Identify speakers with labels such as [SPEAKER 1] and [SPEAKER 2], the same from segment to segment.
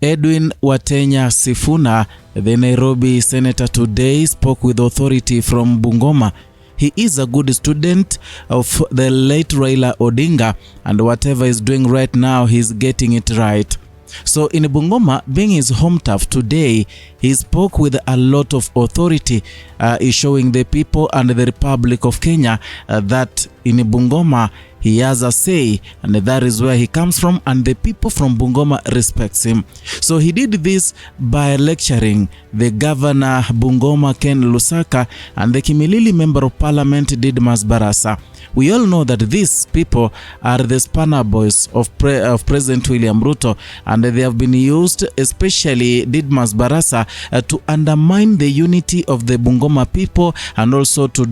[SPEAKER 1] Edwin Sifuna, the Nairobi senator, today spoke with authority from Bungoma. He is a good student of the late Raila Odinga, and whatever he's doing right now, he's getting it right. So in Bungoma, being his home turf today, he spoke with a lot of authority, showing the people and the Republic of Kenya that in Bungoma, he has a say, and that is where he comes from, and the people from Bungoma respects him. So he did this by lecturing the governor Bungoma Ken Lusaka and the Kimilili member of parliament Didmas Barasa. We all know that these people are the spanner boys of President William Ruto, and they have been used, especially Didmas Barasa, to undermine the unity of the Bungoma people, and also to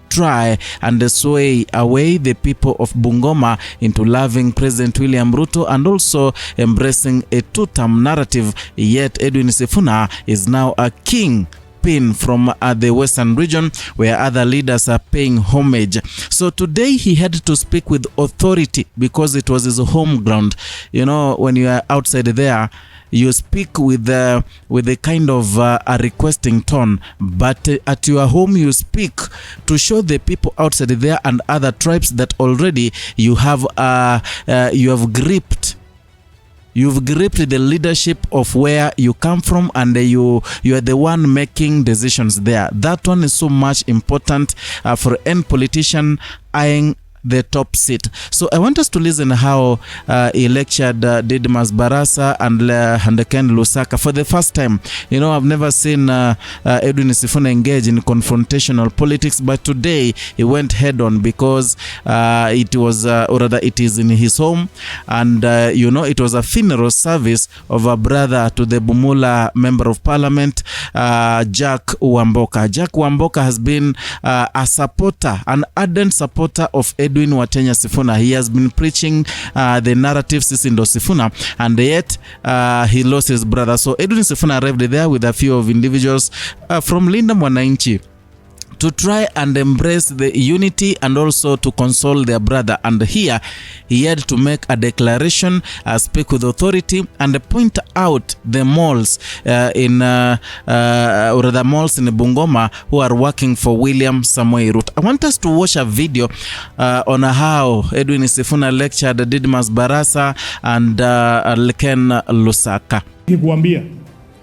[SPEAKER 1] try and sway away the people of Bungoma into loving President William Ruto and also embracing a two-term narrative. Yet Edwin Sifuna is now a king pin from the western region where other leaders are paying homage. So today he had to speak with authority because it was his home ground. You know, when you are outside there, you speak with a kind of a requesting tone, but at your home you speak to show the people outside there and other tribes that already you have gripped. You've gripped the leadership of where you come from, and you are the one making decisions there. That one is so much important for any politician eyeing the top seat. So I want us to listen how he lectured Didmas Barasa and Ken Lusaka for the first time. You know, I've never seen Edwin Sifuna engage in confrontational politics, but today he went head on because it was, or rather it is in his home, and you know, it was a funeral service of a brother to the Bumula member of parliament, Jack Wamboka. Jack Wamboka has been a supporter, an ardent supporter of Edwin Sifuna. He has been preaching the narrative Sisindo Sifuna, and yet he lost his brother. So Edwin Sifuna arrived there with a few of individuals from Linda Mwananchi to try and embrace the unity and also to console their brother. And here he had to make a declaration, speak with authority, and point out the malls or the malls in Bungoma who are working for William Samoei Ruto. I want us to watch a video on how Edwin Sifuna lectured Didmas Barasa and Ken Lusaka.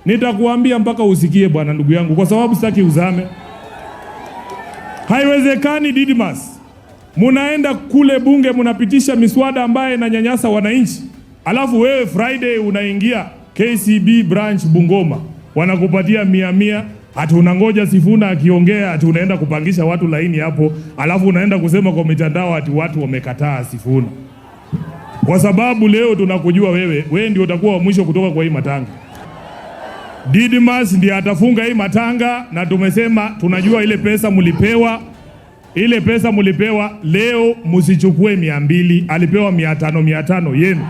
[SPEAKER 2] Nitakuambia mpaka usikie bwana ndugu yangu, kwa sababu sitaki uzame. Haiwezekani Didmas, munaenda kule bunge munapitisha miswada ambaye na nyanyasa wananchi, alafu wewe Friday unaingia KCB branch Bungoma wanakupatia 100, ati unangoja Sifuna akiongea, ati unaenda kupangisha watu laini hapo, alafu unaenda kusema kwa mitandao ati watu wamekataa Sifuna. Kwa sababu leo tunakujua wewe ndio utakuwa wa mwisho kutoka kwa hii matanga. Didmas ndiye atafunga hii matanga, na tumesema tunajua ile pesa mulipewa leo musichukue 200, alipewa 500 yenu.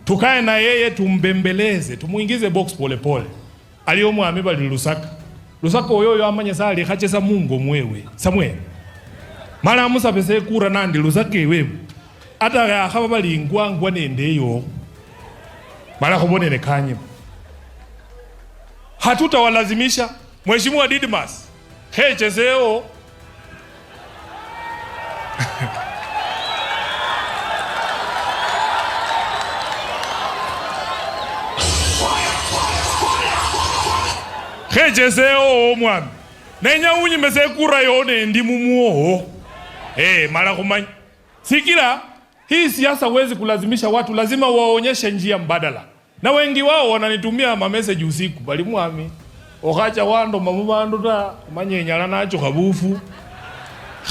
[SPEAKER 2] Tukae na yeye tumbembeleze, tumuingize box pole pole. Aliyomu ameba Lusaka. Lusaka oyoyo amanye sali khachesa mungo mwewe. Samuel. Mara musa pese kura nandi Lusaka wewe. Ata ya khaba bali ngwangwa nendeyo. Mara khobonene kanye. Hatutawalazimisha. Mheshimiwa Didmas, chezeo chezeo mwami nenya unyi mesekura yone ndi mumuo mara kumanyi sikila hii siasa huwezi kulazimisha watu, lazima waonyeshe njia mbadala. Na wengi wao wananitumia message usiku, bali mwami okacha wando mamubandu ta manyenyala nacho kabufu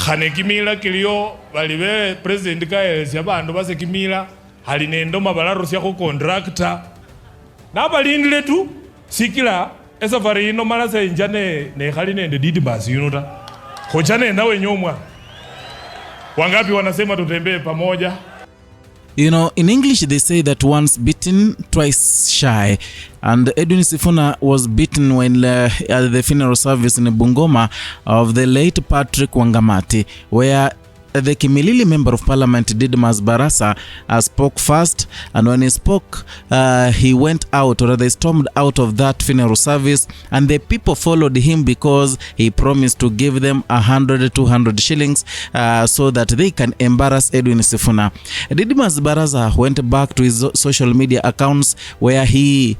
[SPEAKER 2] khane kimila kilio bali be president kaelesi abandu base kimila hali nendo mabalaro sya ko contractor na balindile tu sikila esafari ino mala se njane ne khali nende Didmas yunuta khochane nawe nyomwa wangapi wanasema tutembee pamoja.
[SPEAKER 1] You know, in English they say that once bitten, twice shy. And Edwin Sifuna was beaten when at the funeral service in Bungoma of the late Patrick Wangamati, where the Kimilili Member of Parliament, Didmas Barasa, spoke first, and when he spoke, he went out, or they stormed out of that funeral service, and the people followed him because he promised to give them 100-200 shillings so that they can embarrass Edwin Sifuna. Didmas Barasa went back to his social media accounts where he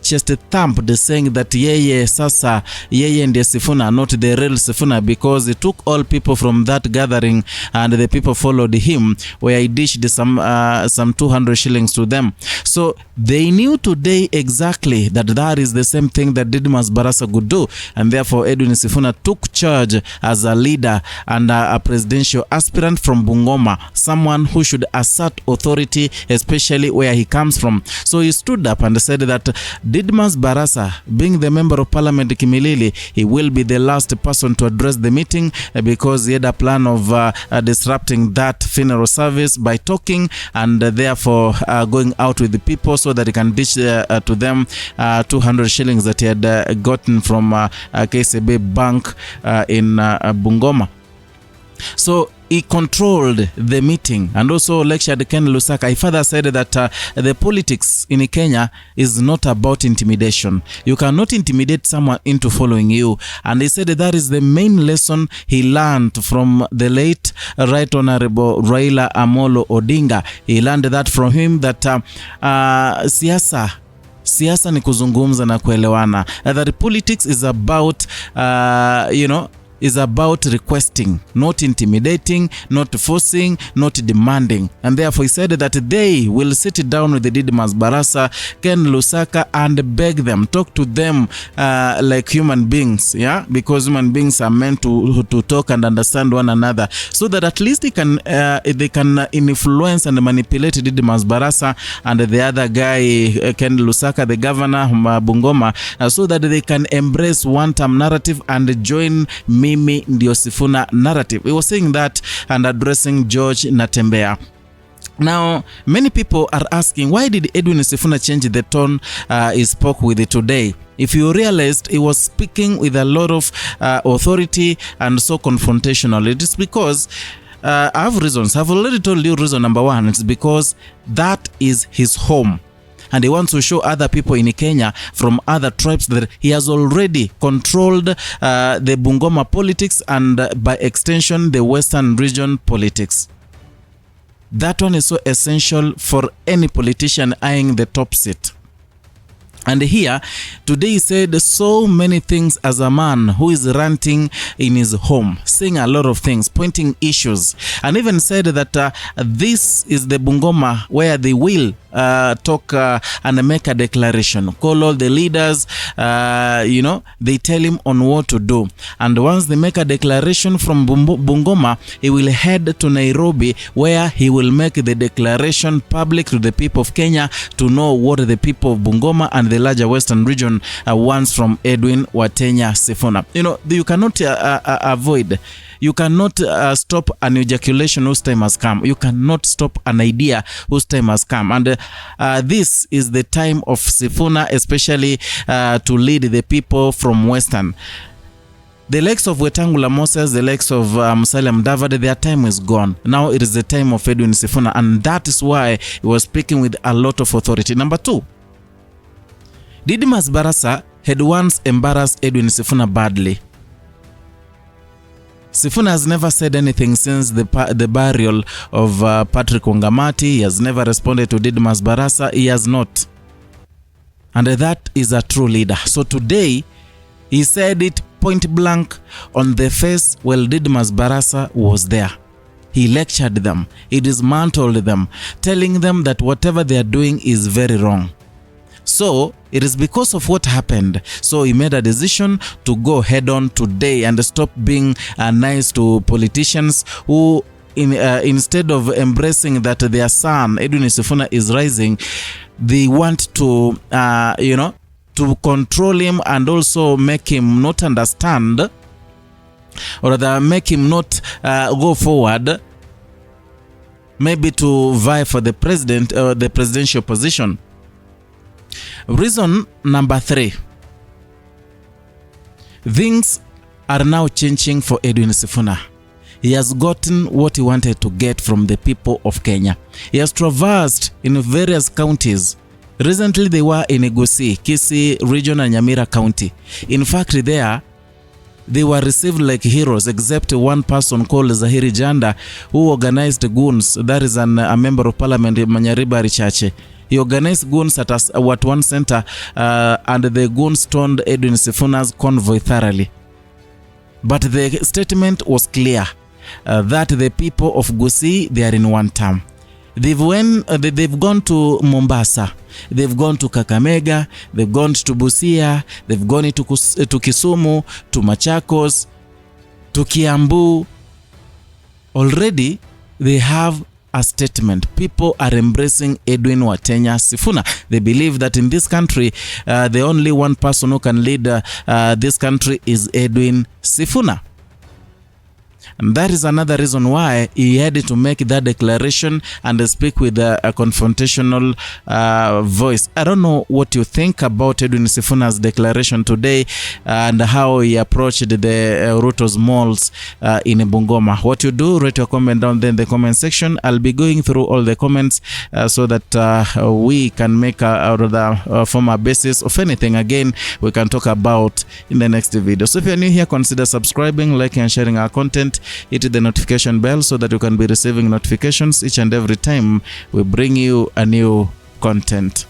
[SPEAKER 1] chest thumped, saying that yeye sasa yeye ndiye Sifuna, not the real Sifuna, because he took all people from that gathering and the people followed him, where he dished some 200 shillings to them. So they knew today exactly that is the same thing that Didmas Barasa could do, and therefore Edwin Sifuna took charge as a leader and a presidential aspirant from Bungoma, someone who should assert authority, especially where he comes from. So he stood up and said that Didmas Barasa, being the member of parliament Kimilili, he will be the last person to address the meeting because he had a plan of disrupting that funeral service by talking and therefore going out with the people so that he can dish to them 200 shillings that he had gotten from KCB Bank in Bungoma. So he controlled the meeting and also lectured Ken Lusaka. He further said that the politics in Kenya is not about intimidation. You cannot intimidate someone into following you. And he said that is the main lesson he learned from the late Right Honorable Raila Amolo Odinga. He learned that from him, that siasa ni kuzungumza na kuelewana. That politics is about is about requesting, not intimidating, not forcing, not demanding. And therefore he said that they will sit down with the Didmas Barasa, Ken Lusaka, and beg them, talk to them like human beings, yeah, because human beings are meant to talk and understand one another, so that at least they can influence and manipulate Didmas Barasa and the other guy, Ken Lusaka, the governor Bungoma, so that they can embrace one-term narrative and join Mimi ndio Sifuna narrative. He was saying that and addressing George Natembea. Now, many people are asking, why did Edwin Sifuna change the tone he spoke with it today? If you realized, he was speaking with a lot of authority and so confrontational. It is because I have reasons. I've already told you reason number one. It's because that is his home. And he wants to show other people in Kenya from other tribes that he has already controlled the Bungoma politics and by extension the Western region politics. That one is so essential for any politician eyeing the top seat. And here, today he said so many things as a man who is ranting in his home, saying a lot of things, pointing issues, and even said that this is the Bungoma where they will talk and make a declaration, call all the leaders, they tell him on what to do. And once they make a declaration from Bungoma, he will head to Nairobi, where he will make the declaration public to the people of Kenya to know what the people of Bungoma and the larger Western region wants from Edwin Watenya Sifuna. You cannot avoid. You cannot stop an ejaculation whose time has come. You cannot stop an idea whose time has come. And this is the time of Sifuna, especially to lead the people from Western. The likes of Wetangula Moses, the likes of Musalia Mudavadi, their time is gone. Now it is the time of Edwin Sifuna, and that is why he was speaking with a lot of authority. Number two, Didmas Barasa had once embarrassed Edwin Sifuna badly. Sifuna has never said anything since the burial of Patrick Wangamati. He has never responded to Didmas Barasa. He has not. And that is a true leader. So today, he said it point blank on the face while Didmas Barasa was there. He lectured them. He dismantled them, telling them that whatever they are doing is very wrong. So it is because of what happened. So he made a decision to go head on today and stop being nice to politicians who, instead of embracing that their son Edwin Sifuna is rising, they want to to control him and also make him not understand, or rather make him not go forward, maybe to vie for the president or the presidential position. Reason number three. Things are now changing for Edwin Sifuna. he has gotten what he wanted to get from the people of Kenya. He has traversed in various counties. Recently, they were in Gusii, Kisii region and Nyamira County. In fact, there, they were received like heroes, except one person called Zahiri Janda, who organized goons. That is a member of parliament in Manyariba Richache. He organized goons at one center, and the goons stormed Edwin Sifuna's convoy thoroughly. But the statement was clear, that the people of Gusii, they are in one term. They've gone to Mombasa, they've gone to Kakamega, they've gone to Busia, they've gone to Kisumu, to Machakos, to Kiambu. Already, they have a statement. People are embracing Edwin Sifuna. They believe that in this country, the only one person who can lead this country is Edwin Sifuna. And that is another reason why he had to make that declaration and speak with a confrontational voice. I don't know what you think about Edwin Sifuna's declaration today and how he approached the Ruto's malls in Bungoma. What you do, rate your comment down there in the comment section. I'll be going through all the comments so that we can make out of the form a basis of anything again we can talk about in the next video. So if you're new here, consider subscribing, liking and sharing our content. Hit the notification bell so that you can be receiving notifications each and every time we bring you a new content.